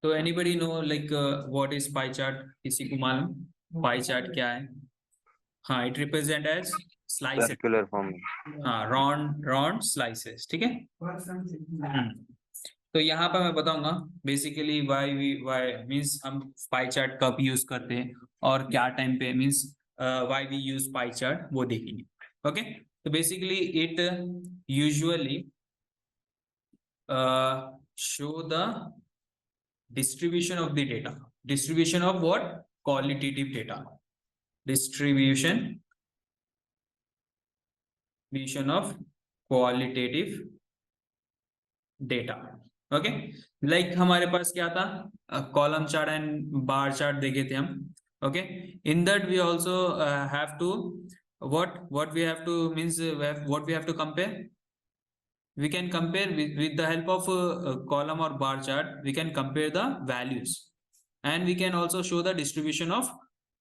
तो anybody know like what is pie chart? किसी को मालूम पाई चार्ट क्या है? हाँ, it represent as slices. Circular form. हाँ, राउंड स्लाइसेस, ठीक है। तो यहाँ पर मैं बताऊंगा बेसिकली वाई मीन्स हम पाई चार्ट कब यूज करते हैं और क्या टाइम पे means why we use pie chart, वो देखेंगे। ओके, तो basically it usually show the distribution of the data. Distribution of what? Qualitative data. Distribution of qualitative data. Okay, like हमारे पास क्या था? Column chart and bar chart देखे थे हम। Okay, in that we also have to what we have to means what we have to compare. We can compare with the help of column or bar chart. We can compare the values and we can also show the distribution of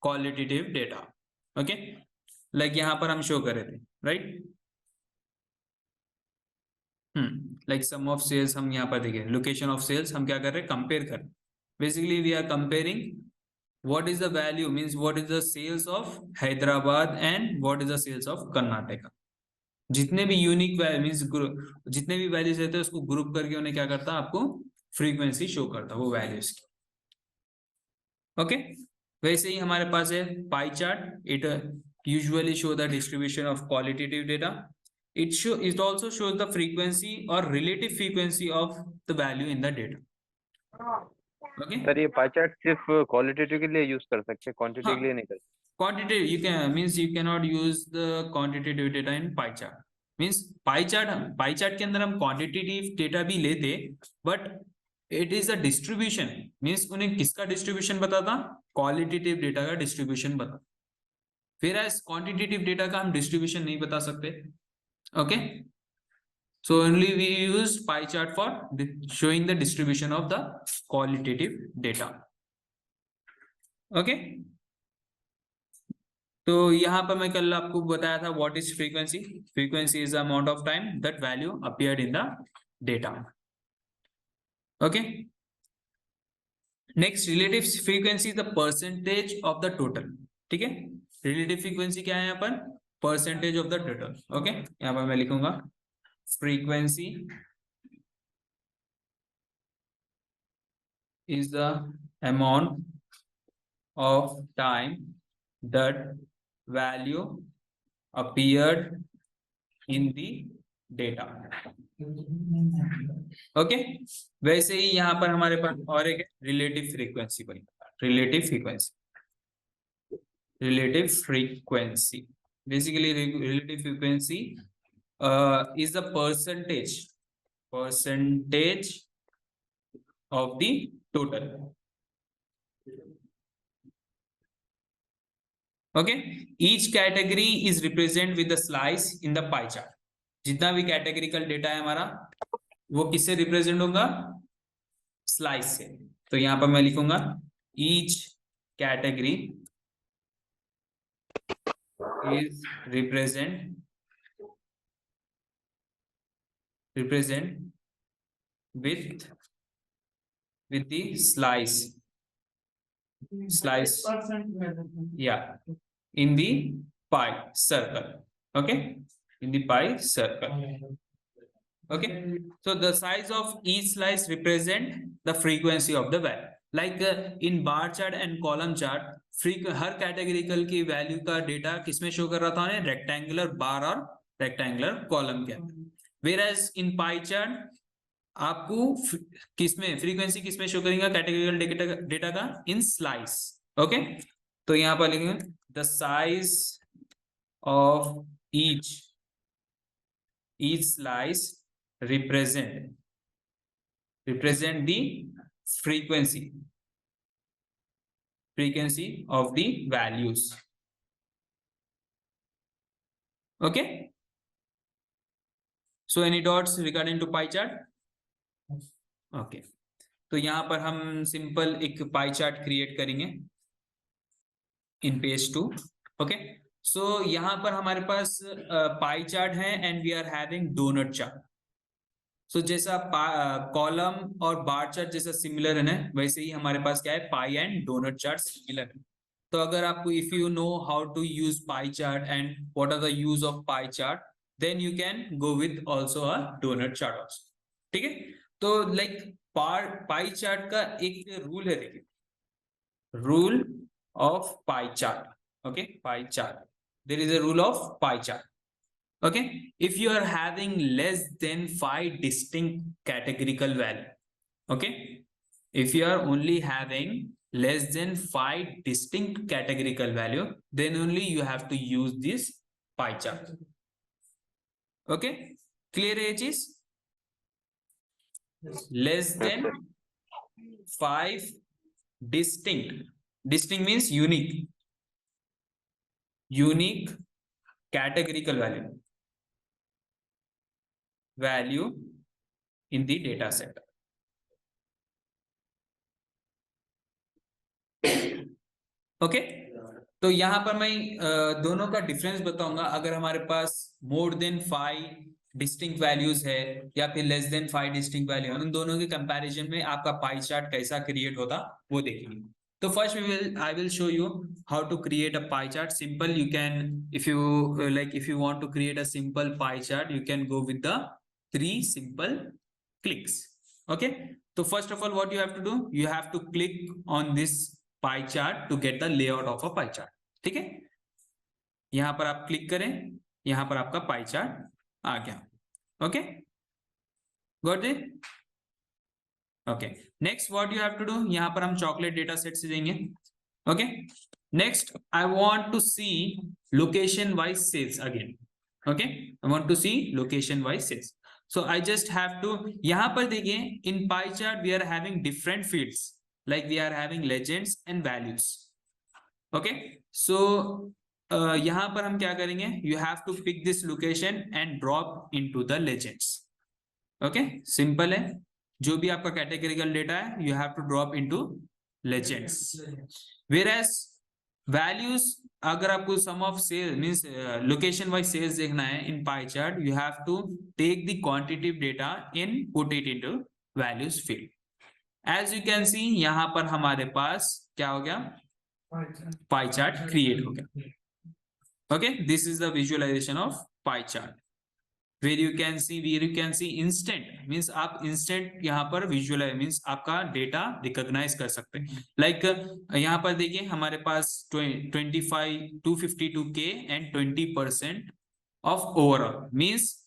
qualitative data. Okay, like यहाँ पर हम show कर रहे थे, right? Like sum of sales हम यहाँ पर देखें, लोकेशन ऑफ सेल्स हम क्या कर रहे हैं? कंपेयर कर। Basically we are comparing what is the value means what is the sales of Hyderabad and what is the sales of Karnataka. जितने भी यूनिक मींस जितने भी वैल्यूज रहते हैं उसको ग्रुप करके उन्हें क्या करता है? आपको फ्रीक्वेंसी शो करता है वो वैल्यूज की। ओके, वैसे ही हमारे पास है pie chart. It usually show the distribution of qualitative data. It also shows the frequency or relative frequency of the value in the data. Okay, sir ये पाई चार्ट सिर्फ क्वालिटेटिव के लिए use कर सकते हैं, क्वांटिटी के लिए नहीं कर सकते? quantitative you can means you cannot use the quantitative data in pie chart. Means pie chart के अंदर हम quantitative data भी लेते, but it is a distribution. Means उन्हें किसका distribution बताता? Qualitative data का distribution बताता। फिर as quantitative data का हम distribution नहीं बता सकते। Okay, so only we use pie chart for showing the distribution of the qualitative data. Okay, तो यहाँ पर मैं कल आपको बताया था what is frequency. Frequency is the amount of time that value appeared in the data. Okay, next relative frequency the percentage of the total. ठीक है, रिलेटिव फ्रीक्वेंसी क्या है यहाँ पर? Percentage of the total. Okay, यहाँ पर मैं लिखूंगा frequency is the amount of time that value appeared in the data. Okay, वैसे ही यहाँ पर हमारे पास और एक रिलेटिव फ्रीक्वेंसी बनी. Relative frequency basically relative frequency is the percentage of the total. Okay, each category is represented with the slice in the pie chart. जितना भी categorical data है हमारा वो किससे रिप्रेजेंट होगा? स्लाइस से. तो यहाँ पर मैं लिखूंगा each category is represent with the slice yeah in the pie circle. Okay, in the pie circle. Okay, so the size of each slice represent the frequency of the value. Like in bar chart and column chart, her categorical की value का data किसमें show कर रहा था? उन्हें rectangular बार और rectangular column के अंदर. Whereas in pie chart आपको किसमें फ्रीक्वेंसी किसमें शो करेंगे कैटेगरिकल डेटा का? इन स्लाइस. ओके, तो यहां पर लिखेंगे the size of each slice represent the frequency of the values. Okay, so any dots regarding to pie chart? Okay, तो यहां पर हम सिंपल एक पाई चार्ट क्रिएट करेंगे इन पेज 2. ओके, सो यहां पर हमारे पास पाई चार्ट है and we are having donut chart. So जैसा कॉलम और बार चार्ट जैसा सिमिलर है ना, वैसे ही हमारे पास क्या है, pie and donut chart similar है। तो अगर आपको if you know how to use pie chart and what are the use of pie chart, then you can go with also a donut chart also. ठीक है, तो like pie chart का एक rule है, देखिए, rule of pie chart. Okay, pie chart, there is a rule of pie chart. Okay, if you are having less than 5 distinct categorical value, okay, if you are only having less than 5 distinct categorical value, then only you have to use this pie chart. Okay, clear it is? Less than 5 distinct means unique categorical value in the data set. Okay, तो यहाँ पर मैं दोनों का difference बताऊंगा। अगर हमारे पास मोर than 5 distinct values है या फिर लेस देन 5 डिस्टिंक्ट वैल्यू, उन दोनों के कंपैरिजन में आपका पाई चार्ट कैसा क्रिएट होता वो देखेंगे। तो first I will show you how to create a pie chart. Simple, you can, if you want to create a simple pie chart, you can go with the 3 simple clicks. Okay, so first of all, what you have to do, you have to click on this pie chart to get the layout of a pie chart. ठीक है, यहां पर आप click करें, यहां पर आपका पाई chart आ गया। Okay, got it? Okay, next what you have to do, यहां पर हम चॉकलेट डेटा सेट से देंगे। Okay, next I want to see location wise sales again. Okay, I want to see location wise sales, so I just have to, यहां पर देखिए in pie chart we are having different fields, like we are having legends and values. Okay, so यहाँ पर हम क्या करेंगे, you have to pick this location and drop into the legends. Okay, simple है, जो भी आपका categorical data है you have to drop into legends. Whereas values, अगर आपको sum of sales means location wise sales देखना है in pie chart, you have to take the quantitative data and put it into values field. As you can see, यहां पर हमारे पास क्या हो गया, पाई चार्ट क्रिएट हो गया। Okay, this is the visualization of pie chart, where you can see instant means आप instant यहाँ पर विजुअलाइज मीन्स आपका डेटा रिकॉग्नाइज कर सकते हैं। लाइक यहाँ पर देखिए हमारे पास 252K and 20% of overall means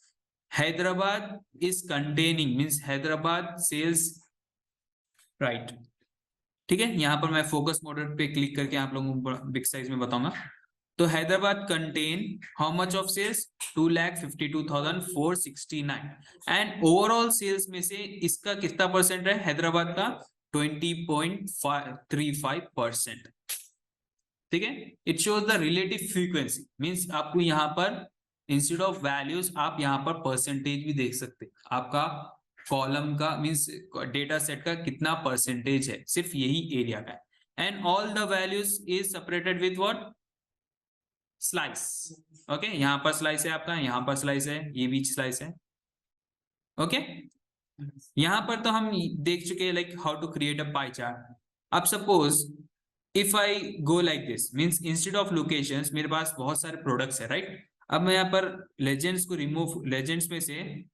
Hyderabad is containing means Hyderabad sales, right. ठीक है, यहाँ पर मैं फोकस मोड पे क्लिक करके आप लोगों को बिग साइज में बताऊंगा। तो Hyderabad contain how much of sales, 2,52,469 and overall sales में से इसका कितना परसेंट है हैदराबाद का, 20.35%। ठीक है, it shows the relative frequency means आपको यहाँ पर इंस्टेड ऑफ वैल्यूज आप यहाँ पर परसेंटेज भी देख सकते हैं, आपका कॉलम का मींस डेटा सेट का कितना परसेंटेज है सिर्फ यही एरिया का है। And all the values is separated with what, slice. Okay, यहाँ पर स्लाइस है आपका, यहाँ पर स्लाइस है, ये भी स्लाइस है। ओके, यहाँ पर तो हम देख चुके हैं like how to create a pie chart. अब suppose if I go like this means instead of locations मेरे पास बहुत सारे प्रोडक्ट्स है, राइट। अब मैं यहाँ पर लेजेंड्स को रिमूव, लेजेंड्स में से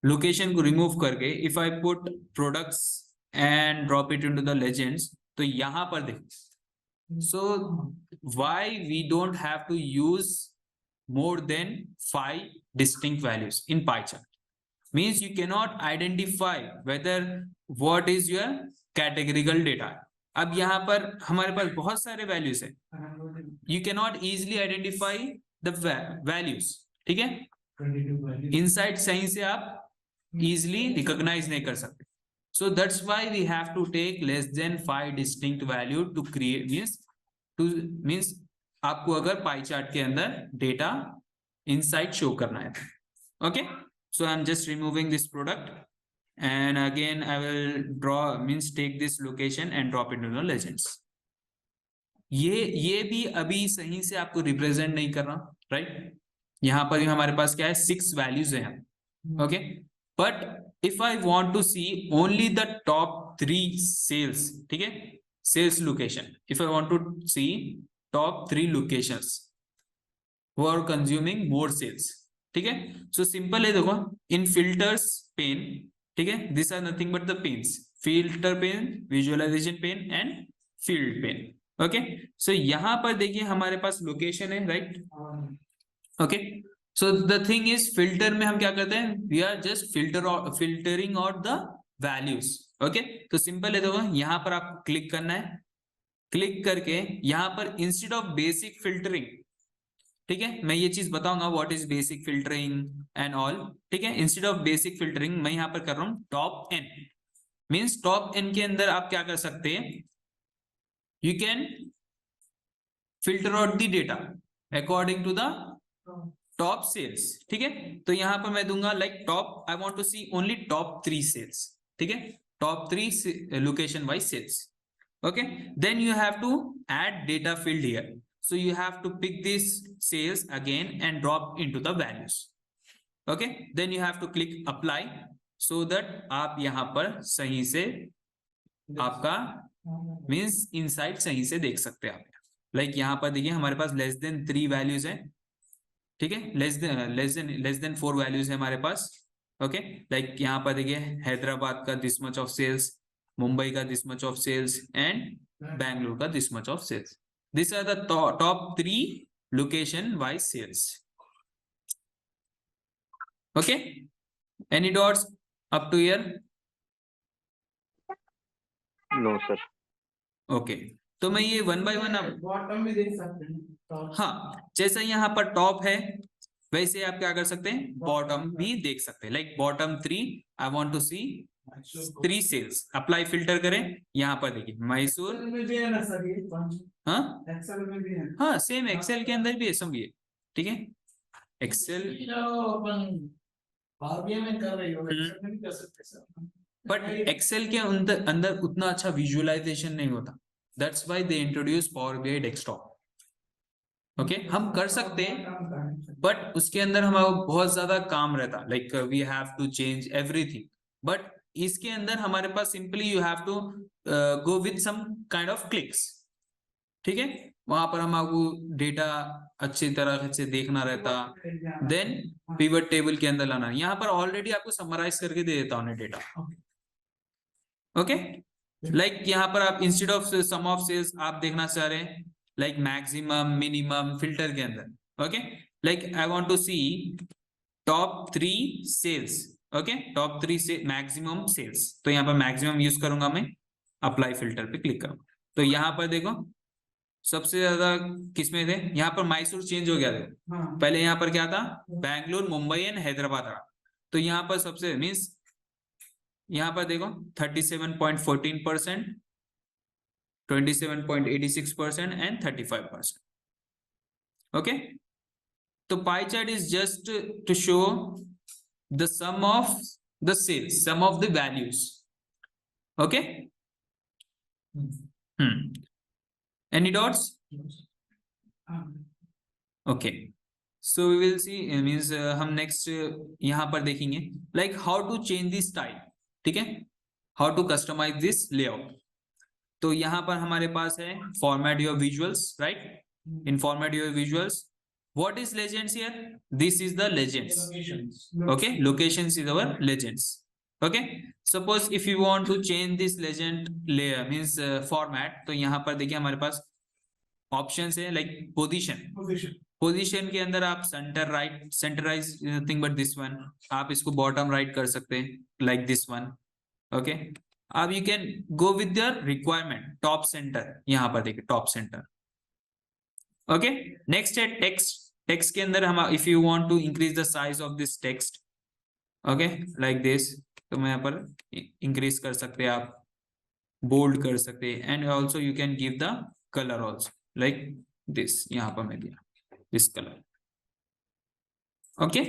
लोकेशन को रिमूव करके if I put products and drop it into the legends, तो यहां पर देखो, so why we don't have to use more than 5 distinct values in pie chart means you can not identify whether what is your categorical data. अब यहाँ पर हमारे पास बहुत सारे वैल्यूज है, you can not easily identify the values. ठीक है, इनसाइड सही से आप easily recognize नहीं कर सकते, so that's why we have to take less than 5 distinct value to create means आपको अगर पाई चार्ट के अंदर डेटा इनसाइड शो करना है। Okay, so I'm just removing this product and again I will draw means take this location and drop it into the legends. ये भी अभी सही से आपको रिप्रेजेंट नहीं कर रहा, राइट। यहाँ पर हमारे पास क्या है, 6 वैल्यूज हैं। Okay, but if I want to see only the top 3 sales, ठीक है, sales location, if I want to see top 3 locations who are consuming more sales, ठीक है। सो सिंपल है, देखो इन फिल्टर्स पेन, ठीक है, this are nothing but the panes, filter pane, visualization pane and field pane. Okay, so यहां पर देखिए हमारे पास लोकेशन है, right. Okay, so the thing is filter में हम क्या करते हैं, we are just filtering out the values. Okay, तो सिंपल है, देखो यहां पर आपको क्लिक करना है, क्लिक करके यहां पर इंस्टेड ऑफ बेसिक फिल्टरिंग, ठीक है, मैं ये चीज बताऊंगा what is basic filtering and all, ठीक है। इंस्टेड ऑफ बेसिक फिल्टरिंग मैं यहां पर कर रहा हूं top N, means top N के अंदर आप क्या कर सकते हैं, you can filter out the data according to the top sales, ठीक है। तो यहां पर मैं दूंगा like top, I want to see only top 3 sales, ठीक है, top 3 location wise sales. Okay, then you have to add data field here, so you have to pick this sales again and drop into the values. Okay, then you have to click apply so that आप यहां पर सही से आपका means insight सही से देख सकते हैं आप। लाइक यहां पर देखिए हमारे पास लेस देन 3 वैल्यूज है, ठीक है, लेस देन 4 वैल्यूज है हमारे पास। ओके, लाइक यहाँ पर देखिए हैदराबाद का this much of sales, Mumbai का this much of sales and Bangalore का this much of sales. This are the top 3 location wise sales. Okay, any doubts up to here? No sir. Okay, तो मैं ये 1 bye 1 अब बॉटम में देख सकते हैं। हाँ, जैसा यहाँ पर टॉप है वैसे आप क्या कर सकते हैं, बॉटम भी देख सकते हैं। Like bottom 3 I want to see 3 sales, apply filter करें, यहाँ पर देखिए मैसूर, में भी है ना सर ये हाँ एक्सेल में भी है। हाँ सेम एक्सेल के अंदर भी है, सब ये ठीक है, एक्सेल जो अपन भाग्य में कर रही हो एक्सेल में भी कर सकते हैं सर। बट एक्सेल के अंदर अंदर उतना अच्छा विजुअलाइजेशन नहीं होता, that's why they introduce power BI desktop. Okay, हम कर सकते हैं बट उसके अंदर हमारा बहुत ज्यादा काम रहता, like we have to change everything. But इसके अंदर हमारे पास simply you have to go with some kind of clicks, ठीक है, वहां पर हमको डेटा अच्छी तरह से देखना रहता, देन पिवट टेबल के अंदर लाना। यहाँ पर ऑलरेडी आपको समराइज करके दे देता हूँ डेटा। ओके, लाइक यहाँ पर आप instead of sum of sales आप देखना चाह रहे हैं, लाइक मैक्सिमम मिनिमम फिल्टर के अंदर। Okay, like I want to see top 3 sales, okay, top 3 से मैक्सिमम सेल्स, तो यहाँ पर मैक्सिमम यूज करूंगा मैं, अप्लाई फिल्टर पे क्लिक करूंगा। तो यहाँ पर देखो सबसे ज्यादा किसमें थे, यहाँ पर मैसूर चेंज हो गया था। हाँ। पहले यहाँ पर क्या था, बैंगलोर, मुंबई एंड हैदराबाद था। तो यहाँ पर सबसे मीन्स यहाँ पर देखो 37.14%, 27.86% एंड 35%। ओके, तो pie chart is just to show the sum of the sales, sum of the values. Okay, any doubts? Okay, so we will see, means हम नेक्स्ट यहाँ पर देखेंगे like how to change this style, ठीक है, how to customize this layout. तो यहाँ पर हमारे पास है format your visuals, right, in format your visuals what is legends here, this is the legends, okay, locations is our legends। okay, suppose if you want to change this legend layer means format, तो यहाँ पर देखिए हमारे पास options है like position के अंदर आप centre right, centralise nothing but this one, आप इसको बॉटम राइट कर सकते हैं लाइक दिस वन। ओके, अब you can go with your requirement, top centre, यहाँ पर देखिए टॉप सेंटर। ओके, नेक्स्ट है टेक्स्ट। टेक्स्ट के अंदर हम if you want to increase the size of this text, okay, like this, तो मैं यहाँ पर इंक्रीज कर सकते हैं, आप बोल्ड कर सकते हैं, and also you can give the colour also like this, यहाँ पर मैं दिया दिस कलर। ओके,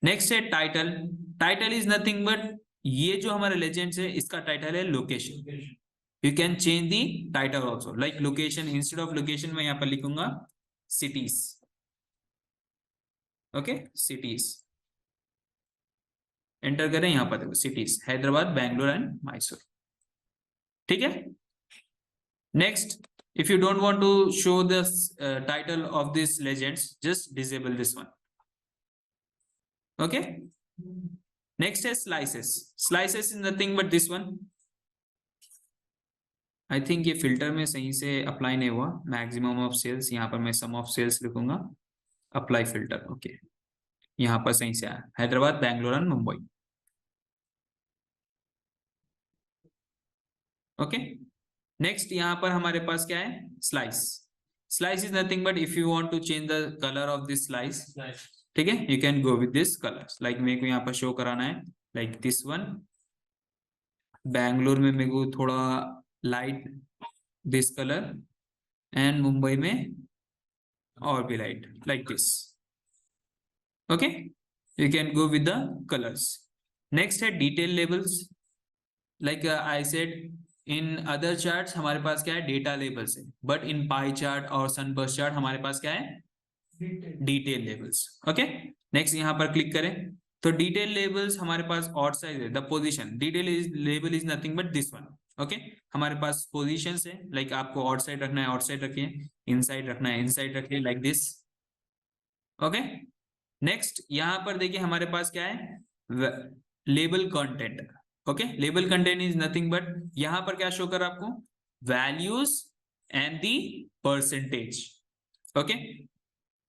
नेक्स्ट है title. Title is nothing but ये जो हमारे लेजेंड्स है इसका टाइटल है location. You can change the title also like location, instead of location मैं यहाँ पर लिखूंगा सिटीज। ओके, सिटीज एंटर करें, यहाँ पर देखो सिटीज हैदराबाद, बैंगलोर एंड मैसूर। ठीक है, next if you don't want to show the title of this legends, just disable this one. Okay, next is slices. Slices is nothing but this one. I think ये filter में सही से apply नहीं हुआ, maximum of sales, यहाँ पर मैं sum of sales लिखूंगा, अप्लाई फिल्टर। ओके, यहाँ पर सही से आया, Hyderabad, Bangalore and Mumbai. Okay, next यहाँ पर हमारे पास क्या है, slice. Slice is nothing but if you want to change the colour of this slice, ठीक है, you can go with this colours. Like मेरे को यहाँ पर शो कराना है लाइक दिस वन, बैंगलोर में मेरे को थोड़ा light this colour, and Mumbai में और भी light like this. Okay, you can go with the colours. Next है detail labels. Like I said in other charts हमारे पास क्या है, डेटा लेबल्स है, बट इन पाई चार्ट और सनबर्स्ट चार्ट हमारे पास क्या है, डिटेल लेबल्स। ओके, नेक्स्ट यहाँ पर क्लिक करें तो डिटेल लेबल्स हमारे पास ऑड साइज है, the position. Detail label is nothing but this one. Okay, हमारे पास पोजीशंस है, लाइक आपको आउट साइड रखना है आउट साइड रखिए, इनसाइड रखना है इनसाइड रखिए, लाइक दिस। ओके, नेक्स्ट यहाँ पर देखिए हमारे पास क्या है, label content. Okay, label content is nothing but यहाँ पर क्या शो कर आपको, values and the percentage. Okay,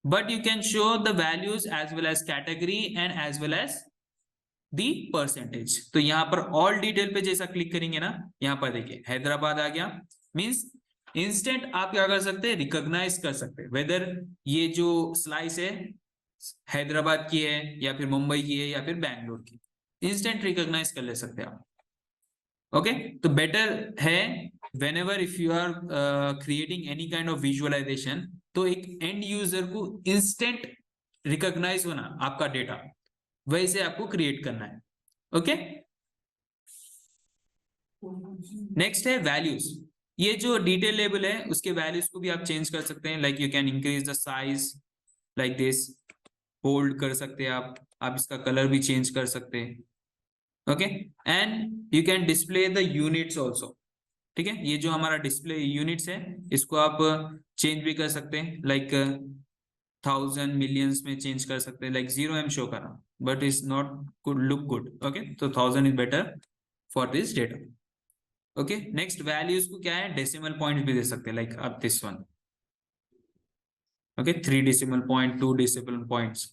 but you can show the values as well as category and as well as the percentage। तो यहाँ पर all detail पे जैसा क्लिक करेंगे ना, यहाँ पर देखिए हैदराबाद आ गया, मींस इंस्टेंट आप क्या कर सकते हैं, रिकॉग्नाइज कर सकते हैं वेदर ये जो स्लाइस है हैदराबाद की है या फिर मुंबई की है या फिर बैंगलोर की, इंस्टेंट रिकॉग्नाइज कर ले सकते हैं आप। ओके, तो बेटर है whenever if you are creating any kind of visualization, तो एक एंड यूजर को इंस्टेंट रिकॉग्नाइज होना आपका डेटा, वैसे आपको क्रिएट करना है। ओके, नेक्स्ट है वैल्यूज। ये जो डिटेल लेबल है उसके वैल्यूज को भी आप चेंज कर सकते हैं, like you can increase the size like this, hold कर सकते हैं आप इसका कलर भी चेंज कर सकते हैं। Okay, and you can display the units also. ठीक है, ये जो हमारा डिस्प्ले यूनिट्स है इसको आप चेंज भी कर सकते हैं, लाइक 1000 मिलियंस में चेंज कर सकते हैं, लाइक 0 शो कर रहा but is not good, look good. Okay, तो 1000 is better for this data. Okay, next values को क्या है, डेसिमल पॉइंट्स भी दे सकते हैं, लाइक अब this one. Okay, 3 decimal point, 2 decimal points.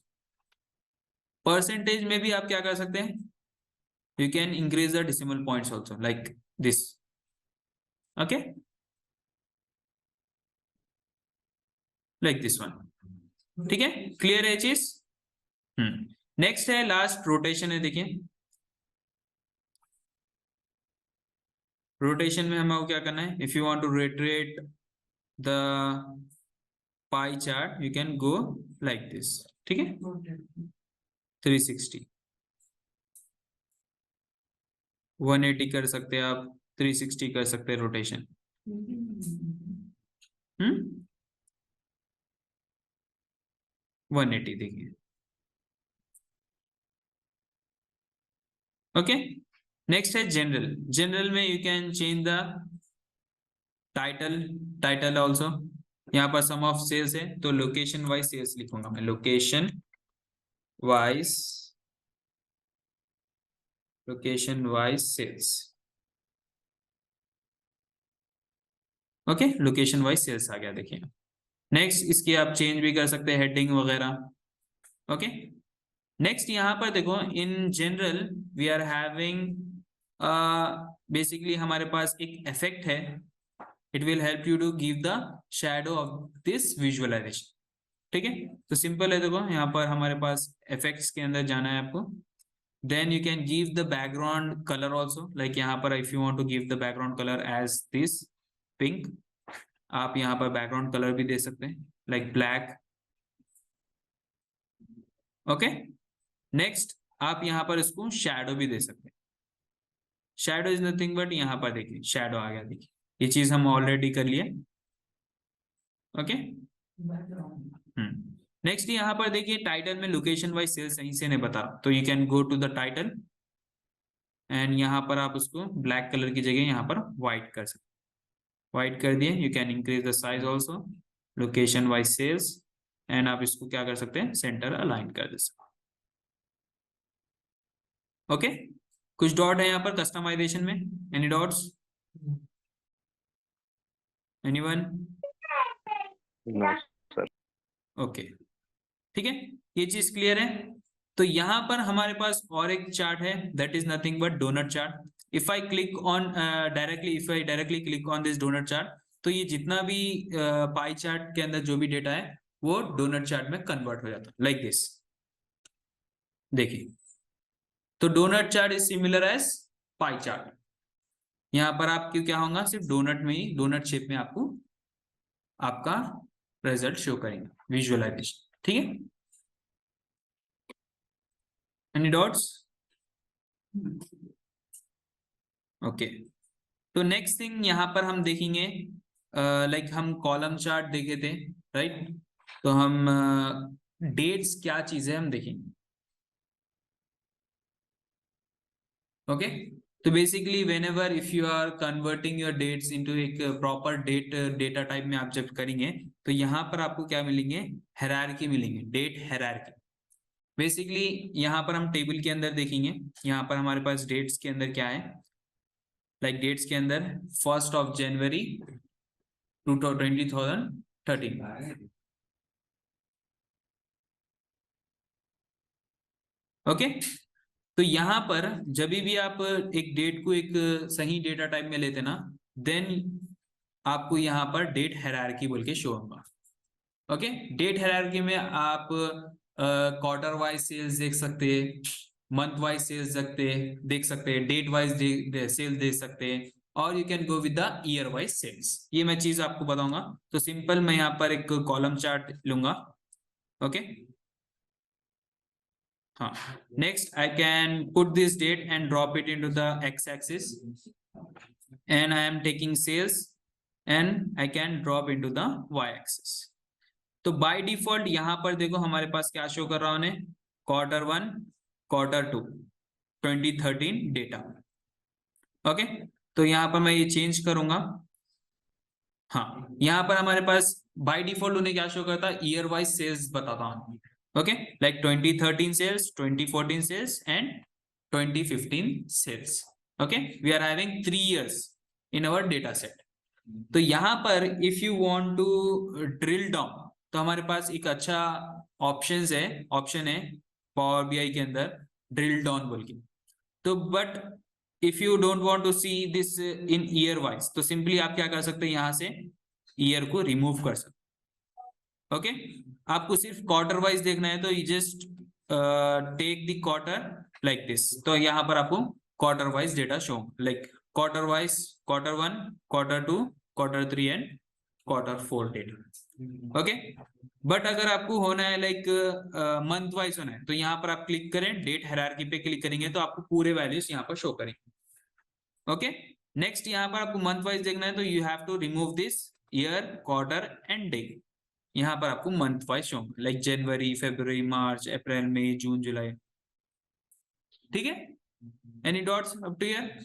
Percentage में भी आप क्या कर सकते हैं, you can increase the decimal points also like this. Okay, like this one. ठीक है, क्लियर है चीज। नेक्स्ट है लास्ट रोटेशन है। देखिए रोटेशन में हमें क्या करना है, if you want to rotate the pie chart you can go like this. ठीक है, 360 180 कर सकते हैं आप, 360 कर सकते हैं रोटेशन। 180 देखिए। ओके, नेक्स्ट है जनरल। जनरल में you can change the title also. यहाँ पर सम ऑफ सेल्स है तो लोकेशन वाइज सेल्स लिखूंगा मैं, location wise sales. Okay, location wise sales आ गया देखिए। नेक्स्ट इसकी आप चेंज भी कर सकते हैं हेडिंग वगैरह। ओके, नेक्स्ट यहाँ पर देखो in general we are having basically हमारे पास एक इफेक्ट है, it will help you to give the shadow of this visualization. ठीक है, तो सिंपल है, देखो यहाँ पर हमारे पास इफेक्ट्स के अंदर जाना है आपको, then you can give the background colour also, like यहाँ पर if you want to give the background colour as this pink, आप यहाँ पर बैकग्राउंड कलर भी दे सकते हैं लाइक ब्लैक। ओके, नेक्स्ट आप यहाँ पर इसको शैडो भी दे सकते हैं। शैडो इज नथिंग बट यहाँ पर देखिए शैडो आ गया, देखिए ये चीज हम ऑलरेडी कर लिए। ओके, नेक्स्ट यहाँ पर देखिए टाइटल में लोकेशन वाइज सेल्स सही से नहीं बता, तो you can go to the title and यहाँ पर आप उसको ब्लैक कलर की जगह यहाँ पर व्हाइट कर सकते, व्हाइट कर दिए। You can increase the size also, location wise sales, and आप इसको क्या कर सकते हैं, सेंटर अलाइन कर दे सकते। ओके, कुछ डॉट है यहाँ पर कस्टमाइजेशन में, any doubts, anyone? No sir. Okay, ठीक है, ये चीज क्लियर है। तो यहाँ पर हमारे पास और एक चार्ट है, that is nothing but donut chart. If I click on directly click on this donut chart, तो ये जितना भी पाई चार्ट के अंदर जो भी डेटा है वो डोनट चार्ट में कन्वर्ट हो जाता है, लाइक दिस। देखिए, तो donut chart is similar as pie chart. यहाँ पर आपकी क्या होगा, सिर्फ डोनट में ही, डोनट शेप में आपको आपका रिजल्ट शो करेंगे, विजुअलाइजेशन, ठीक है। Any doubts? ओके, तो नेक्स्ट थिंग यहाँ पर हम देखेंगे, लाइक हम कॉलम चार्ट देखे थे, राइट? तो हम डेट्स क्या चीज है हम देखेंगे। ओके, तो basically whenever if you are converting your dates into एक प्रॉपर डेटा टाइप में आप जब करेंगे, तो यहाँ पर आपको क्या मिलेंगे, हायरार्की मिलेंगे, डेट हायरार्की। बेसिकली यहाँ पर हम टेबल के अंदर देखेंगे, यहाँ पर हमारे पास डेट्स के अंदर क्या है, लाइक डेट्स के अंदर 1st of January 2013। ओके, तो यहाँ पर जब भी आप एक डेट को एक सही डेटा टाइप में लेते ना, देन आपको यहाँ पर डेट हायरार्की बोल के शो होगा। ओके, डेट हायरार्की में आप क्वार्टर वाइज सेल्स देख सकते हैं, मंथ वाइज सेल्स देख सकते हैं, डेट वाइज सेल्स देख सकते हैं, और you can go with the year wise sales. ये मैं चीज आपको बताऊंगा। तो सिंपल मैं यहाँ पर एक कॉलम चार्ट लूंगा। ओके, हाँ, next I can put this date and drop it into the X axis, and I am taking sales and I can drop into the Y axis. तो बाय डिफॉल्ट यहाँ पर देखो हमारे पास क्या show कर रहा है, Q1 Q2 2013 डेटा। ओके, तो यहाँ पर मैं ये चेंज करूंगा। हाँ, यहाँ पर हमारे पास बाय डिफॉल्ट उन्हें क्या शो करता है, ईयर वाइज सेल्स बताता हूँ। Okay, like 2013 sales, 2014 sales and 2015 sales. Okay, we are having 3 years in our data set. तो यहाँ पर if you want to drill down, तो हमारे पास एक अच्छा ऑप्शन है पावर बीआई के अंदर, ड्रिल डाउन बोल के। तो but if you don't want to see this in year wise, तो सिंपली आप क्या कर सकते हैं, यहाँ से ईयर को रिमूव कर सकते। ओके, आपको सिर्फ क्वार्टर वाइज देखना है, तो you just take the quarter like this. तो यहाँ पर आपको quarter wise data show, like quarter wise Q1 Q2 Q3 and Q4 data. Okay, but अगर आपको होना है लाइक मंथ वाइज होना है, तो यहाँ पर आप क्लिक करें, डेट हायरार्की पे क्लिक करेंगे तो आपको पूरे वैल्यूज यहाँ पर शो करेंगे। ओके, नेक्स्ट यहाँ पर आपको मंथ वाइज देखना है, तो you have to remove this year, quarter and day. यहाँ पर आपको month wise show, like January, February, March, April, May, June, July. ठीक है, any doubts up to here?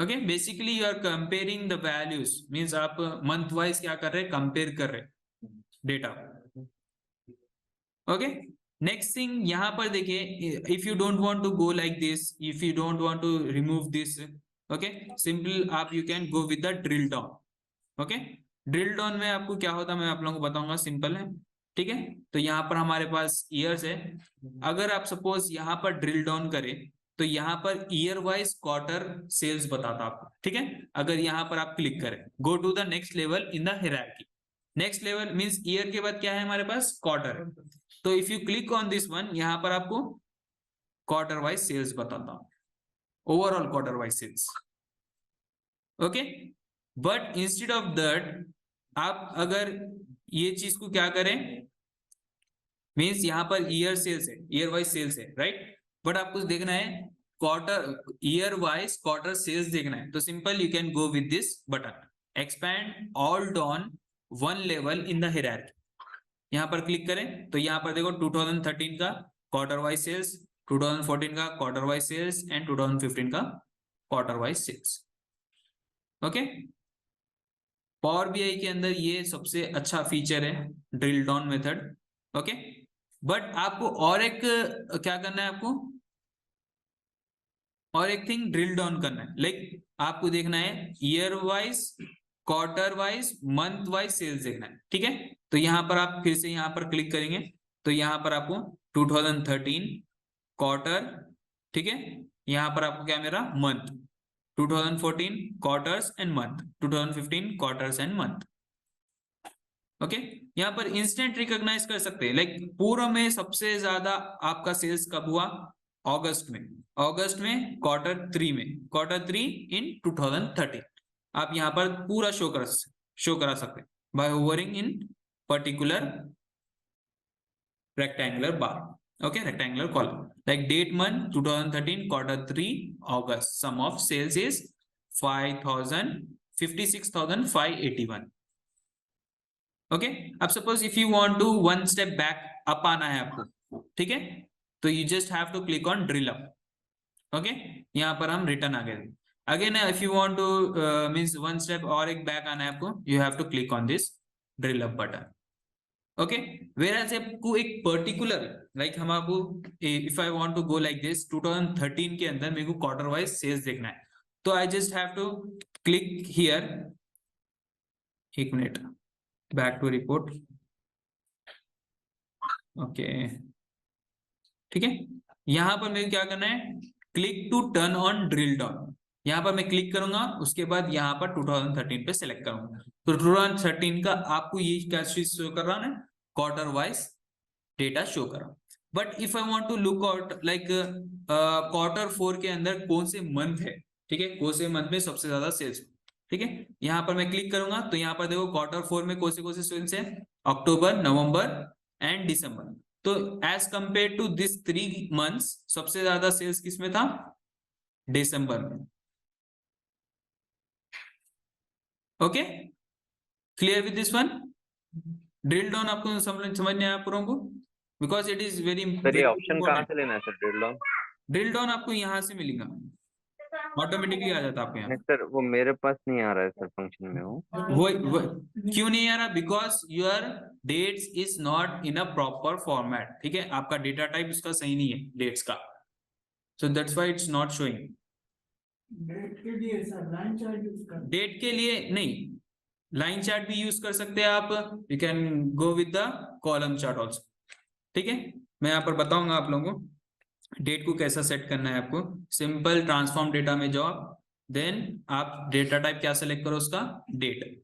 Okay, basically you are comparing the values, means आप मंथ वाइज क्या कर रहे हैं, कंपेयर कर रहे हैं डेटा। ओके, नेक्स्ट थिंग यहाँ पर देखिए, if you don't want to go like this, if you don't want to remove this, okay, simple आप you can go with the drill down. Okay, drill down में आपको क्या होता है मैं आप लोगों को बताऊंगा, सिंपल है। ठीक है, तो यहाँ पर हमारे पास ईयर्स है। अगर आप सपोज यहाँ पर ड्रिल डाउन करें, तो यहाँ पर ईयर वाइज क्वार्टर सेल्स बताता आपको। ठीक है, अगर यहाँ पर आप क्लिक करें, go to the next level in the hierarchy. Next level means year के बाद क्या है हमारे पास, क्वार्टर। तो if you click on this one, यहाँ पर आपको क्वार्टर वाइज सेल्स बताता हूं, overall quarter wise sales. Okay, but instead of that आप अगर ये चीज को क्या करें, मींस यहाँ पर ईयर सेल्स है, ईयर वाइज सेल्स है, राइट, बट आपको देखना है quarter, year wise quarter sales देखना है, तो simple you can go with this button, expand all down one level in the hierarchy. यहाँ पर क्लिक करें, तो यहाँ पर देखो 2013 का क्वार्टर वाइज सेल्स, 2014 का क्वार्टर वाइज सेल्स एंड 2015 का quarter wise sales. Okay, power BI के अंदर ये सबसे अच्छा फीचर है, drill down method. Okay, but आपको और एक क्या करना है, आपको और एक थिंग ड्रिल डाउन करना है। लाइक आपको देखना है year wise, quarter wise, month wise sales देखना है। ठीक है, तो यहाँ पर आप फिर से यहाँ पर क्लिक करेंगे तो यहाँ पर आपको 2013 क्वार्टर, ठीक है, यहाँ पर आपको क्या मेरा month, 2014 quarters and month, 2015 quarters and month. Okay, यहाँ पर इंस्टेंट रिकॉग्नाइज कर सकते हैं। लाइक पूर्व में सबसे ज्यादा आपका सेल्स कब हुआ, अगस्त में, अगस्त में क्वार्टर 3 में, क्वार्टर 3 इन 2013 आप यहाँ पर पूरा शो करा सकते हैं by hovering in particular rectangular bar. Okay, rectangular column, like date month 2013 quarter 3 August, sum of sales is 56,581। Okay, अब suppose if you want to one step back up आना है आपको, ठीक है, तो you just have to click on drill up. Okay, यहाँ पर हम रिटर्न आ गए। Again if you want to means one step और एक बैक आना है आपको, you have to click on this drill up button. Okay, where आपको एक पर्टिकुलर, लाइक हम आपको if I want to go like this 2013 के अंदर मेरे को क्वार्टर वाइज सेल्स देखना है, तो I just have to click here, एक minute, back to report. Okay, ठीक है, यहां पर मेरे क्या करना है, click to turn on drill down. यहाँ पर मैं क्लिक करूंगा, उसके बाद यहाँ पर 2013 पे सिलेक्ट करूंगा, तो 2013 का आपको ये क्या चीज शो कर रहा है, क्वार्टर वाइज डेटा शो कर रहा। But if I want to look out like quarter 4 के अंदर कौन से मंथ है, ठीक है, कौन से मंथ में सबसे ज्यादा सेल्स, ठीक है, यहाँ पर मैं क्लिक करूंगा तो यहाँ पर देखो क्वार्टर 4 में कौन से सेल्स है, अक्टूबर, नवंबर एंड दिसंबर। तो as compare to this 3 months सबसे ज्यादा सेल्स किसमें था, दिसंबर में। Okay, clear with this one, drill down आपको समझ नहीं आया पूरों को, because it is very sir ये ऑप्शन कहाँ से लेना है sir, drill down? Drill down आपको यहाँ से मिलेगा, ऑटोमेटिकली आ जाता है आपको यहाँ। नहीं सर, वो मेरे पास नहीं आ रहा है सर, फंक्शन में वो क्यों नहीं आ रहा, because your dates is not in a proper format. ठीक है, आपका डेटा टाइप इसका सही नहीं है डेट्स का, so that's why it's not showing. Date के लिए सर लाइन चार्ट यूज कर, डेट के लिए नहीं, लाइन चार्ट भी यूज कर सकते हैं आप, you can go with the column chart also. ठीक है, मैं यहाँ पर बताऊंगा आप लोगों को डेट को कैसा सेट करना है। आपको सिंपल ट्रांसफॉर्म डेटा में जाओ, देन आप डेटा टाइप क्या सेलेक्ट करो, उसका डेट।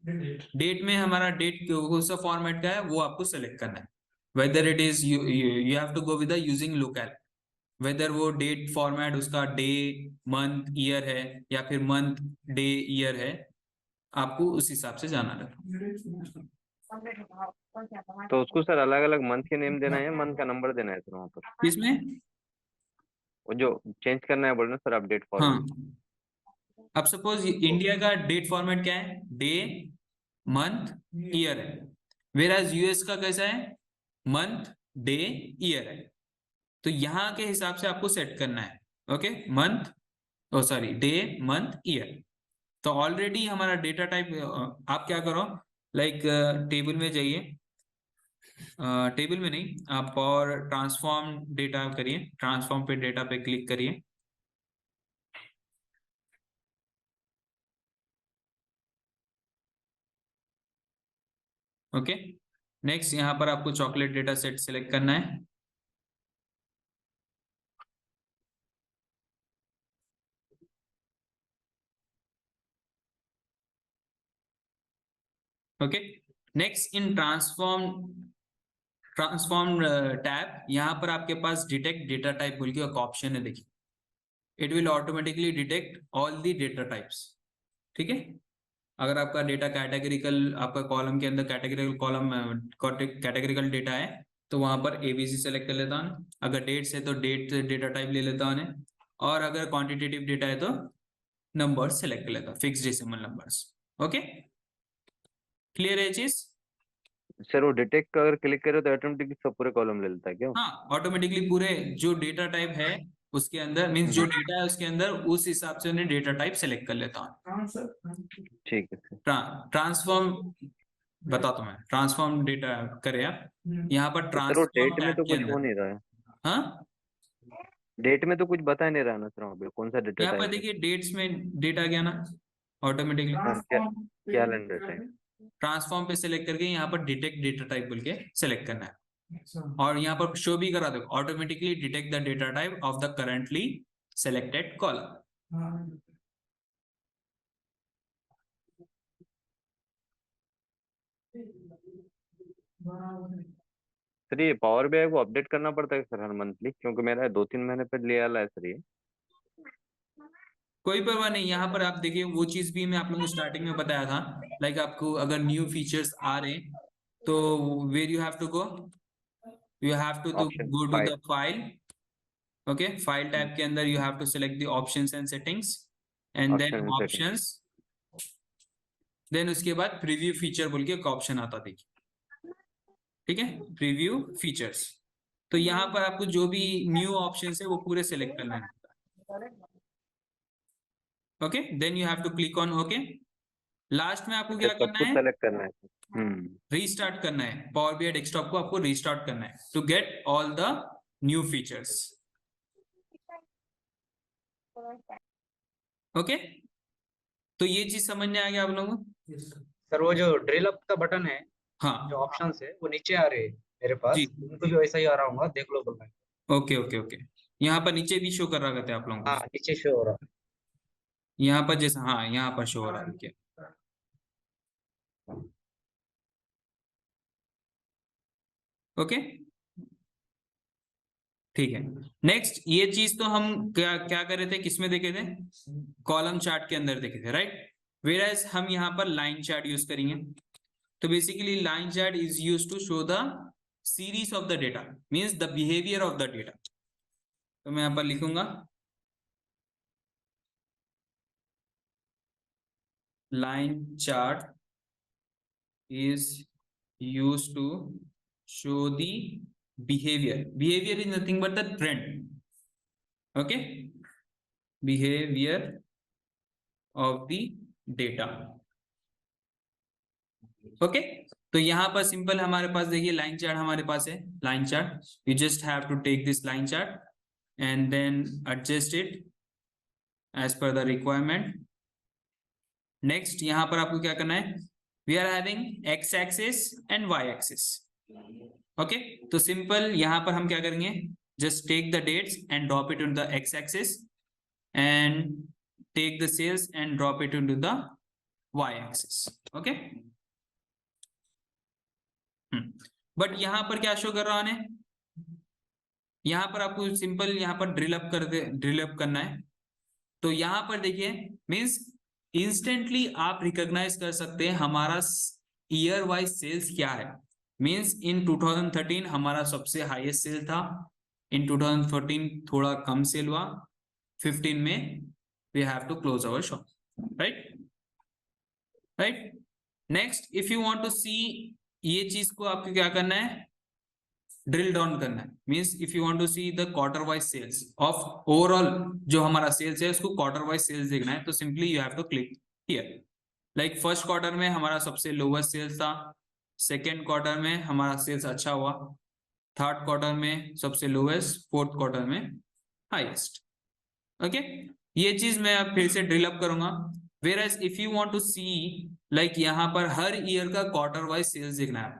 डेट में हमारा डेट कौन सा फॉर्मेट का है वो आपको सेलेक्ट करना है, whether it is you have to go with the using local, whether वो डेट फॉर्मेट उसका डे, मंथ, ईयर है या फिर मंथ, डे, ईयर है, आपको उस हिसाब से जाना है। तो उसको सर अलग अलग मंथ के नेम देना है या मंथ का नंबर देना है सर वहाँ पर? इसमें वो जो चेंज करना है बोल रहे हैं सर, अपडेट हाँ, फॉर्मेट। अब सपोज इंडिया का डेट फॉर्मेट क्या है, डे, मंथ, ईयर है, वेराज यूएस का कैसा है, मंथ, डे, ईयर है। तो यहाँ के हिसाब से आपको सेट करना है। ओके, मंथ, ओ सॉरी, डे, मंथ, ईयर। तो ऑलरेडी हमारा डेटा टाइप, आप क्या करो, लाइक टेबल में जाइए, टेबल में नहीं, आप और ट्रांसफॉर्म डेटा करिए, ट्रांसफॉर्म पे डेटा पे क्लिक करिए। ओके, नेक्स्ट यहाँ पर आपको चॉकलेट डेटा सेट सिलेक्ट करना है। Okay, next in transform tab, यहाँ पर आपके पास डिटेक्ट डेटा टाइप बोल के एक ऑप्शन है, देखिए, it will automatically detect all the data types. ठीक है, अगर आपका डेटा कैटेगरिकल, आपका कॉलम के अंदर कैटेगरिकल कॉलम, कैटेगरिकल डेटा है तो वहां पर एबीसी सेलेक्ट कर लेता हूँ, अगर डेट्स है तो डेट डेटा टाइप ले लेता हूँ, और अगर क्वांटिटेटिव डेटा है तो नंबर सेलेक्ट कर लेता हूँ, fix decimal numbers. Okay, clear है चीज? सर वो डिटेक्ट अगर क्लिक करे तो ऑटोमेटिकली सब पूरे कॉलम ले लेता है क्या? हाँ, ऑटोमेटिकली पूरे जो डेटा टाइप है उसके अंदर मीन्स जो डेटा है उसके अंदर उस हिसाब से उन्हें डेटा टाइप सेलेक्ट कर लेता हूँ। हाँ सर ठीक है सर। ट्रांसफॉर्म बताता हूँ मैं, ट्रांसफॉर्म डेटा करें आप यहाँ पर तो सर वो ट्रांसफॉर्म डेट में तो टैब के कुछ हो अंदर। नहीं रहा है, हाँ, डेट में तो कुछ बता नहीं रहा ना सर, वहाँ पे कौन सा डेटा यहाँ पर टाइप है? देखिए डेट्स में डेटा गया ना ऑटोमेटिकली। हाँ, क्या कैलेंडर टाइप? ट्रांसफॉर्म पे सिलेक्ट करके यहाँ पर डिटेक्ट डेटा टाइप बोल के सिलेक्ट करना है अच्छा और यहाँ पर शो भी करा दो automatically detect the data type of the currently selected column. हाँ सर ये पावर बीआई को अपडेट करना पड़ता है सर हर मंथली, क्योंकि मेरा 2-3 महीने पे ले आला है सर ये। कोई परवाह नहीं, यहाँ पर आप देखिए वो चीज भी मैं आप लोगों को स्टार्टिंग में बताया था, लाइक आपको अगर न्यू फीचर्स आ रहे हैं तो where you have to go, you have to option go to 5। The file, okay file tab के अंदर you have to select the options and settings and option then and setting. Options, then उसके बाद preview feature बोल के एक option आता देखिए, ठीक है प्रीव्यू फीचर्स। तो यहाँ पर आपको जो भी न्यू ऑप्शंस है वो पूरे सिलेक्ट करना है, okay then you have to click on okay. Last में आपको क्या सब करना कुछ है, सेलेक्ट करना है। रीस्टार्ट करना है, पावर बीआई डेस्कटॉप को आपको रीस्टार्ट करना है to get all the new features, okay. तो ये चीज समझ में आ गया आप लोगों को? सर वो जो ड्रिल अप का बटन है, हाँ जो ऑप्शंस है वो नीचे आ रहे हैं मेरे पास, जी, उनको भी वैसा ही आ रहा होगा, देख लो बोल रहा है। ओके ओके ओके, यहाँ पर नीचे भी शो कर रहा करते आप लोगों हाँ को, नीचे शो हो रहा है। यहाँ पर जैसा हाँ यहाँ पर शो हो रहा है देखिए, ओके ठीक है। नेक्स्ट ये चीज तो हम क्या क्या कर रहे थे, किसमें देखे थे, कॉलम चार्ट के अंदर देखे थे राइट, वेयर एज हम यहाँ पर लाइन चार्ट यूज करेंगे। तो basically line chart is use to show the series of the data means the behaviour of the data. तो मैं यहाँ पर लिखूंगा line chart is used to show the behavior is nothing but the trend, okay, behavior of the data, okay। तो यहाँ पर simple हमारे पास देखिए लाइन चार्ट हमारे पास है, line chart you just have to take this line chart and then adjust it as per the requirement. Next यहाँ पर आपको क्या करना है, we are having X axis and Y axis, okay. तो सिंपल यहाँ पर हम क्या करेंगे, just take the dates and drop it into the X axis and take the sales and drop it into the Y axis, okay. But यहाँ पर क्या show कर रहा है, यहाँ पर आपको सिंपल यहाँ पर ड्रिल अप करना है। तो यहाँ पर देखिए मीन्स इंस्टेंटली आप रिकॉग्नाइज कर सकते हैं हमारा ईयर वाइज सेल्स क्या है। मीन्स इन 2013 हमारा सबसे हाईएस्ट सेल था, इन 2014 थोड़ा कम सेल हुआ, 15 में we have to close our shop, right. Next if you want to see, ये चीज को आपको क्या करना है, ड्रिल डाउन करना है। Means if you want to see the quarter wise sales of overall जो हमारा सेल्स है उसको क्वार्टर वाइज सेल्स देखना है, तो simply you have to click here. Like first quarter में हमारा सबसे लोवेस्ट सेल्स था, सेकेंड क्वार्टर में हमारा सेल्स अच्छा हुआ, थर्ड क्वार्टर में सबसे लोवेस्ट, फोर्थ क्वार्टर में हाईएस्ट, ओके। ये चीज मैं अब फिर से ड्रिल अप करूंगा। Whereas if you want to see like यहाँ पर हर ईयर का क्वार्टर वाइज सेल्स देखना है,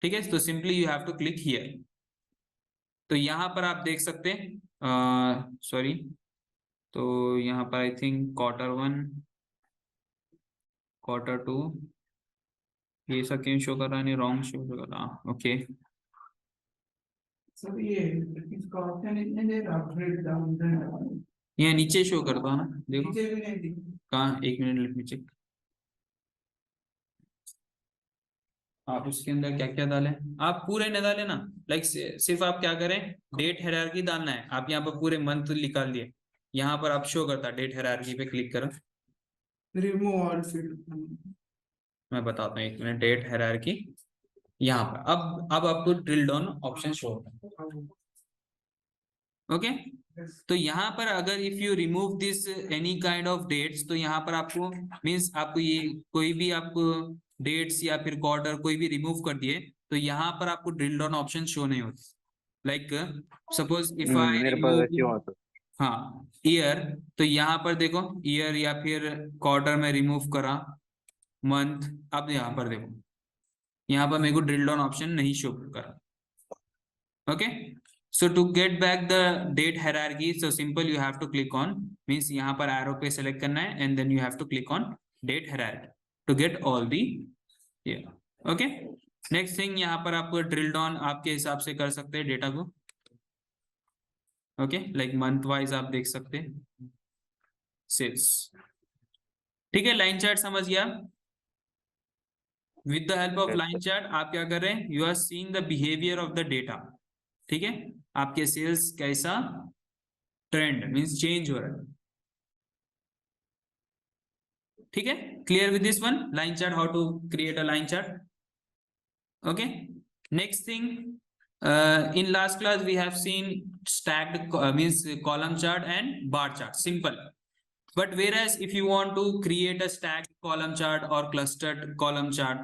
ठीक है, तो simply you have to click here. तो यहाँ पर आप देख सकते हैं सॉरी, तो यहाँ पर आई थिंक क्वार्टर 1 क्वार्टर 2 ये सब क्यों शो कर रहा है, नहीं रॉन्ग शो कर रहा, ओके। सर ये इसका ऑप्शन इतने दे रहा ड्रिल डाउन ये नीचे शो करता है ना, देखो नीचे भी नहीं दिख कहाँ, एक मिनट लेट मी चेक। आप उसके अंदर क्या क्या डालें, आप पूरे न डालें ना, लाइक सिर्फ आप क्या करें, डेट हायरार्की डालना है। आप यहाँ पर पूरे मंथ निकाल दिए, यहाँ पर आप शो करता है डेट हायरार्की पे क्लिक करो, रिमूव ऑल फील्ड। मैं बताता हूँ एक मिनट, डेट हायरार्की यहाँ पर अब आपको ड्रिल डाउन ऑप्शन शो होगा। ओके, तो यहाँ पर अगर if you remove this any kind of dates, तो यहाँ पर आपको मीन्स आपको ये कोई भी आपको डेट्स या फिर क्वार्टर कोई भी रिमूव कर दिए तो यहाँ पर आपको ड्रिल डाउन ऑप्शन शो नहीं होती। लाइक सपोज इफ आई मेरे पास ऐसी रिमूव हुआ तो हाँ ईयर, तो यहाँ पर देखो ईयर या फिर क्वार्टर में रिमूव करा, मंथ, अब यहाँ पर देखो यहाँ पर मेरे को ड्रिल डाउन ऑप्शन नहीं शो करा। Okay, so to get back the date hierarchy, so simple you have to click on, means यहाँ पर arrow पे select करना है and then you have to click on date hierarchy to get all the yeah. Okay, next thing यहाँ पर आप drill down आपके हिसाब से कर सकते हैं डेटा को। ओके, लाइक मंथ वाइज आप देख सकते हैं सेल्स। ठीक है, लाइन चार्ट समझ गया। With the help of line chart आप क्या कर रहे हैं, you are seeing the behaviour of the data. ठीक है, आपके सेल्स कैसा ट्रेंड मींस चेंज हो रहा है। ठीक है, clear with this one line chart, how to create a line chart. Okay, next thing, in last class we have seen stacked means column chart and bar chart, simple. But whereas if you want to create a stacked column chart or clustered column chart,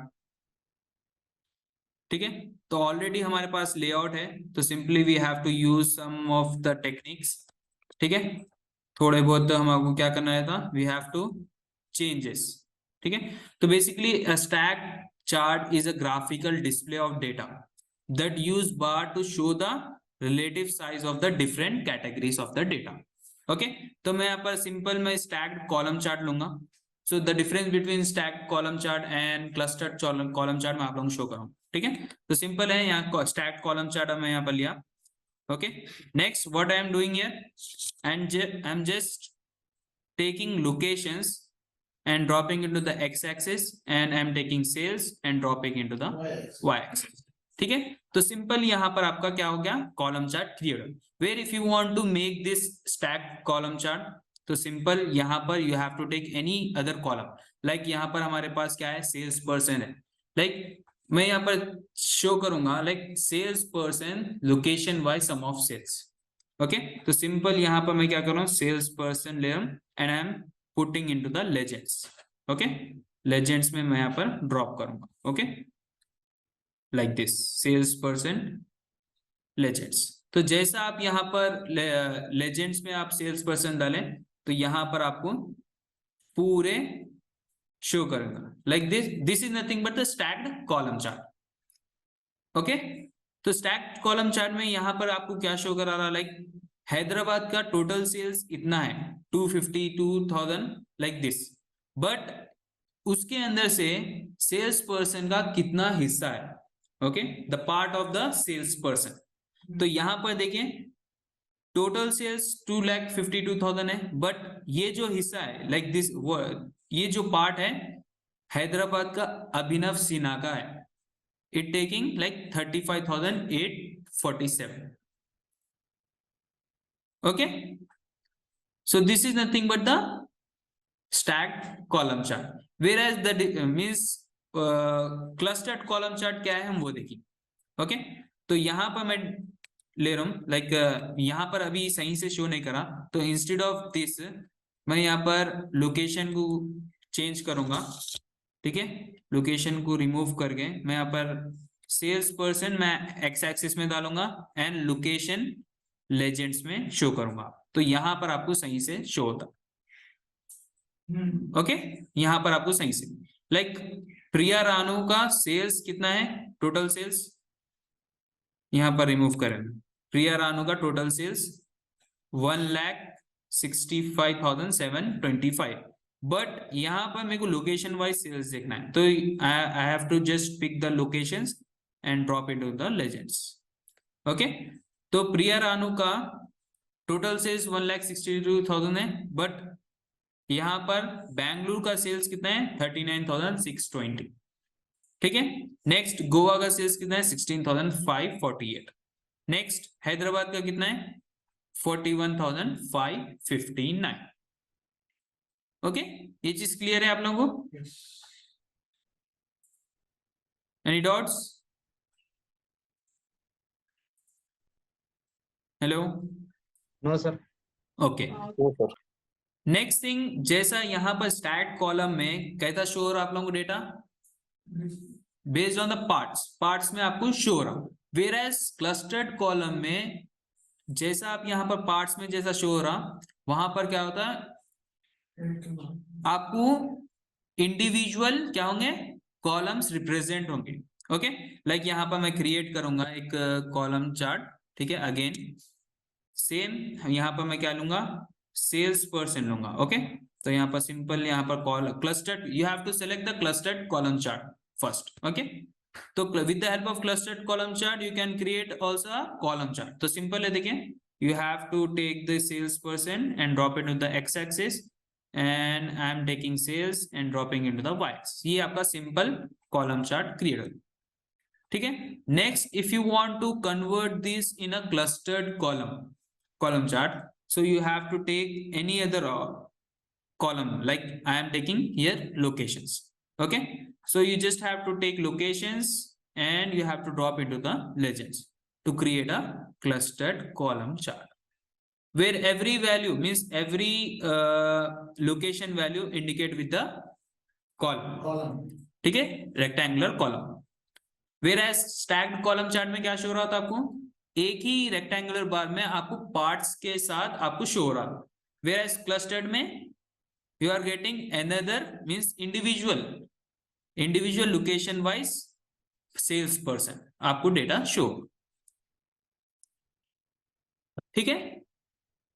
ठीक है, तो already हमारे पास layout है, तो simply we have to use some of the techniques. ठीक है, थोड़े बहुत तो हमको क्या करना है था, वी हैव टू चेंजेस। ठीक है, तो basically a stacked chart is a graphical display of data that use bar to show the relative size of the different categories of the data. Okay, तो मैं यहाँ पर सिंपल मैं stacked column chart लूंगा। So the difference between stacked column chart and clustered column chart मैं आप लोगों को शो करूँ। ठीक है, तो सिंपल है, यहाँ stacked column chart मैं यहाँ पर लिया। Okay, next what I am doing here, and I'm just taking locations and dropping into the x-axis, and I'm taking sales and dropping into the y-axis। ठीक है, तो सिंपल यहाँ पर आपका क्या हो गया, column chart create. Whereas if you want to make this stacked column chart, तो सिंपल यहाँ पर you have to take any other column. Like यहाँ पर हमारे पास क्या है, सेल्स पर्सन है। लाइक मैं यहाँ पर शो करूंगा like sales person location wise sum of sales. Okay, तो सिंपल यहाँ पर मैं क्या कर रहा हूँ, सेल्स पर्सन ले रहा हूँ and I am putting into the legends. Okay, legends में मैं यहाँ पर ड्रॉप करूंगा। Okay, like this sales person legends. तो जैसा आप यहाँ पर लेजेंड्स में आप सेल्स पर्सन डालें तो यहाँ पर आपको पूरे शो करेगा like this is nothing but the stacked column chart. Okay, तो स्टैक्ड कॉलम चार्ट में यहाँ पर आपको क्या शो करा रहा, लाइक हैदराबाद का टोटल सेल्स इतना है 252,000 लाइक दिस, बट उसके अंदर से सेल्स पर्सन का कितना हिस्सा है। Okay, the part of the sales person. तो यहां पर देखें टोटल सेल्स 2,52,000 है, बट ये जो हिस्सा है लाइक दिस, ये जो पार्ट है हैदराबाद का अभिनव सिन्हा का है, it taking like 35,847। Okay, so this is nothing but the stacked column chart. whereas the means clustered column chart क्या है हम वो देखिए। ओके, तो यहाँ पर मैं ले रहा हूँ लाइक यहाँ पर अभी सही से शो नहीं करा, तो इंस्टेड ऑफ दिस मैं यहाँ पर लोकेशन को चेंज करूंगा। ठीक है, लोकेशन को रिमूव करके मैं यहाँ पर सेल्स पर्सन मैं एक्स एक्सिस में डालूंगा एंड लोकेशन लेजेंड्स में शो करूंगा, तो यहाँ पर आपको सही से शो होता। ओके, यहाँ पर आपको सही से लाइक प्रिया रानू का सेल्स कितना है, टोटल सेल्स यहाँ पर रिमूव करेंगे। प्रिया रानू का टोटल सेल्स 1,65,725, बट यहाँ पर मेरे को लोकेशन वाइज सेल्स देखना है, तो I have to just pick the locations and drop into the legends. Okay, तो प्रिया रानू का टोटल सेल्स 1,62,000 है, बट यहाँ पर बेंगलुरु का सेल्स कितना है 39,620। ठीक है, नेक्स्ट गोवा का सेल्स कितना है 16,548। नेक्स्ट हैदराबाद का कितना है 41,559। ओके, ये चीज क्लियर है आप लोगों को? Any doubts? Hello, no sir. Okay. No sir. Next thing, जैसा यहाँ पर स्टैट कॉलम में कैसा शो हो रहा है आप लोगों को data, based on the parts में आपको शो हो रहा। वेयर एज क्लस्टर्ड कॉलम में जैसा आप यहाँ पर पार्ट्स में जैसा शो हो रहा, वहां पर क्या होता है, आपको इंडिविजुअल क्या होंगे, कॉलम्स रिप्रेजेंट होंगे। ओके, लाइक यहाँ पर मैं क्रिएट करूंगा एक कॉलम चार्ट, ठीक है। अगेन सेम यहाँ पर मैं क्या लूंगा, सेल्स पर्सन लूंगा। ओके, तो यहाँ पर सिंपल, यहाँ पर column clustered, you have to select the clustered column chart first. Okay, तो with the help of clustered column chart you can create also column chart. तो सिंपल है, देखिए, you have to take the sales person and drop it into the x-axis, and I am taking sales and dropping into the y-axis। ये आपका simple column chart create हो, ठीक है। Next, if you want to convert this in a clustered column chart, so you have to take any other column, like I am taking here locations। Okay, so you just have to take locations and you have to drop into the legends to create a clustered column chart, where every value means every location value indicate with the column, ठीक है, rectangular column. whereas stacked column chart में क्या show रहा था आपको, एक ही rectangular बार में आपको पार्ट्स के साथ आपको शो हो रहा। whereas clustered में you are getting another means individual location wise sales person आपको डेटा शो, ठीक है।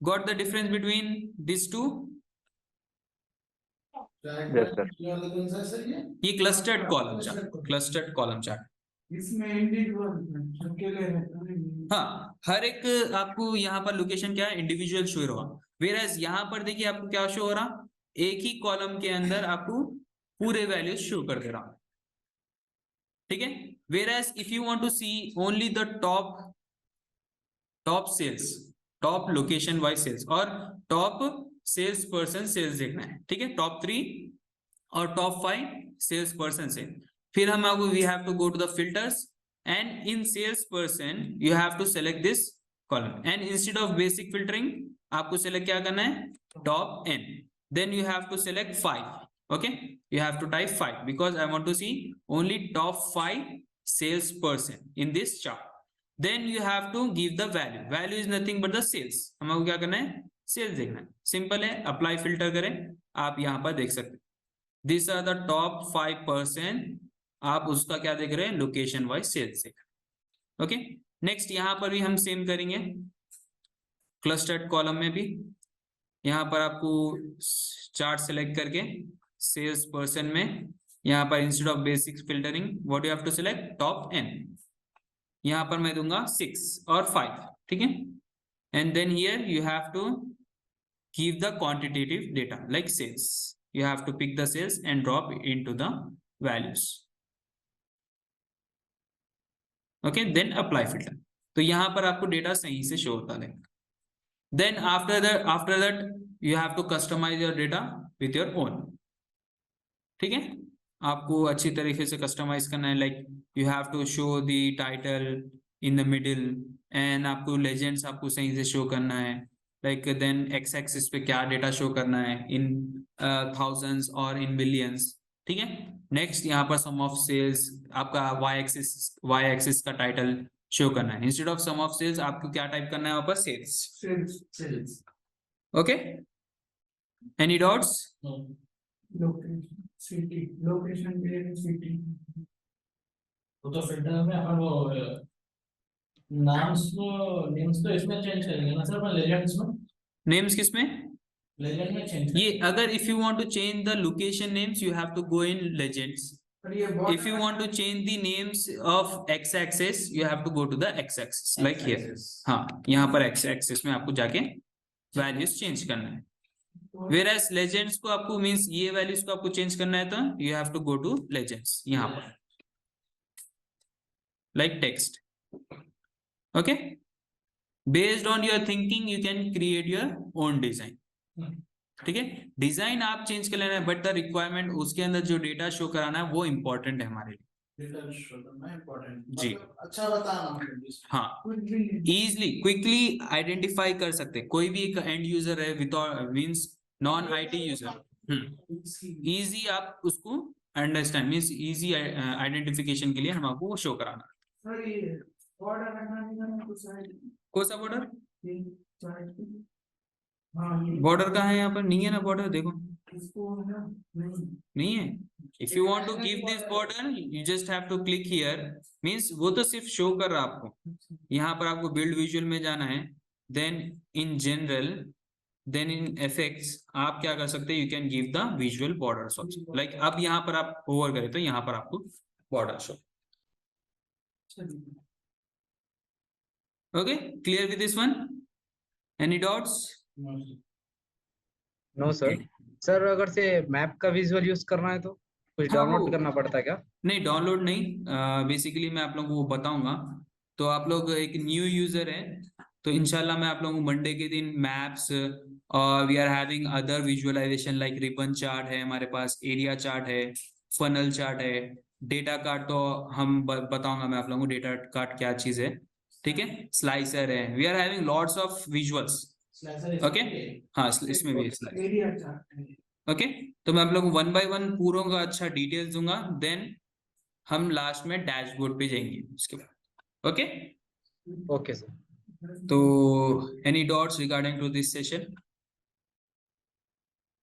Got the difference between this two, Yes, sir। ये क्लस्टर्ड कॉलम चार्ट। इसमें इंडिविजुअल अकेले रहता है। हाँ, हर एक आपको यहाँ पर लोकेशन क्या है, इंडिविजुअल शो हो रहा। वेयरएज यहाँ पर देखिए आपको क्या शो हो रहा, एक ही कॉलम के अंदर आपको पूरे वैल्यूज शो कर दे रहा, ठीक है। Whereas if you want to see only the top sales, top location wise sales और टॉप सेल्स पर्सन सेल्स देखना है, ठीक है, टॉप 3 और टॉप 5 सेल्स पर्सन से। फिर हम आपको we have to go to the filters and in sales person you have to select this column, and instead of basic filtering आपको सेलेक्ट क्या करना है, top n, then you have to select 5। okay, you have to type 5 because I want to see only top 5 sales person in this chart। then you have to give the value is nothing but the sales। हमको क्या करना है, sales देखना है। Simple है, apply filter करें, आप यहाँ पर देख सकते हैं दिस आर द टॉप 5%, आप उसका क्या देख रहे हैं, लोकेशन वाइज सेल्स देख रहे हैं। ओके, नेक्स्ट यहाँ पर भी हम सेम करेंगे, क्लस्टर्ड कॉलम में भी यहाँ पर आपको चार्ट सेलेक्ट करके सेल्स पर्सन में यहाँ पर instead of basic filtering what you have to select, top n, यहाँ पर मैं दूंगा 6 और 5, ठीक है। And then here you have to give the quantitative data like sales, you have to pick the sales and drop into the values. Okay, then apply filter, तो यहाँ पर आपको डेटा सही से शो होता है। Then after that you have to customize your data with your own, ठीक है। आपको अच्छी तरीके से कस्टमाइज करना है, like you have to show the title in the middle, and आपको लेजेंड्स आपको सही से शो करना है, लाइक देन एक्स एक्सिस पे क्या डेटा शो करना है इन थाउजेंड्स और इन मिलियंस, ठीक है। नेक्स्ट यहाँ पर सम ऑफ सेल्स आपका वाई एक्सिस का टाइटल शो करना है, instead of sum of sales आपको क्या टाइप करना है, वापस sales. Okay, any doubts? Location पे सिटी, तो फिल्टर में अपन वो नेम्स तो इसमें चेंज करेंगे ना सर, अपन लेजेंड्स में, नेम्स किसमें, लेजेंड में चेंज ये अगर if you want to change the location names you have to go in legends. If you want to change the names of x-axis, you have to go to the x-axis, like here। हाँ, यहाँ पर x-axis में आपको जाके values change करना है। Whereas legends को आपको means ये values को आपको change करना है तो you have to go to legends यहाँ पर, like text। Okay, based on your thinking you can create your own design, ठीक है। डिजाइन आप चेंज कर लेना है, बट द रिक्वायरमेंट उसके अंदर जो डेटा शो कराना है वो इंपॉर्टेंट है हमारे लिए, Data show करना important. जी। मतलब अच्छा बताना मुझे। हाँ, Quickly. इजली क्विकली आइडेंटिफाई कर सकते हैं। कोई भी एक एंड यूजर है without means non IT user, easy आप उसको अंडरस्टैंड मींस इजी आइडेंटिफिकेशन के लिए हम आपको वो शो कराना। Sir, ये border करना कुछ है? कौन सा बॉर्डर? ये side हाँ, ये बॉर्डर कहाँ है? यहाँ पर नहीं है ना बॉर्डर, देखो इसको है ना? नहीं। नहीं है। If you want to give this border you just have to click here, means वो तो सिर्फ शो कर रहा है आपको। यहाँ पर आपको बिल्ड विजुअल में जाना है, then in general, then in effects आप क्या कर सकते हैं, you can give the visual borders also. Like अब यहाँ पर आप ओवर करें तो यहाँ पर आपको border show. Okay, clear with this one? Any doubts? No sir. Sir अगर से मैप का विजुअल यूज करना है तो कुछ हाँ, डाउनलोड वो- करना पड़ता है क्या? नहीं, डाउनलोड नहीं, बेसिकली मैं आप लोगों को बताऊंगा। तो आप लोग एक न्यू यूजर है तो इंशाल्लाह मैं आप लोगों को मंडे के दिन मैप्स और we are having other visualization like ribbon chart है हमारे पास, एरिया चार्ट है, फनल चार्ट है, डेटा कार्ड तो हम बताऊंगा मैं आप लोगों को डेटा कार्ड क्या चीज है, ठीक है, स्लाइसर है, we are having lots of visuals. Okay, हाँ इसमें भी स्लाइस। Area chart. ओके, तो मैं आप लोगों को 1 बाय 1 पूरों का अच्छा डिटेल्स दूंगा, देन हम लास्ट में डैशबोर्ड पे जाएंगे उसके बाद। Okay, okay sir. तो any doubts regarding to this session?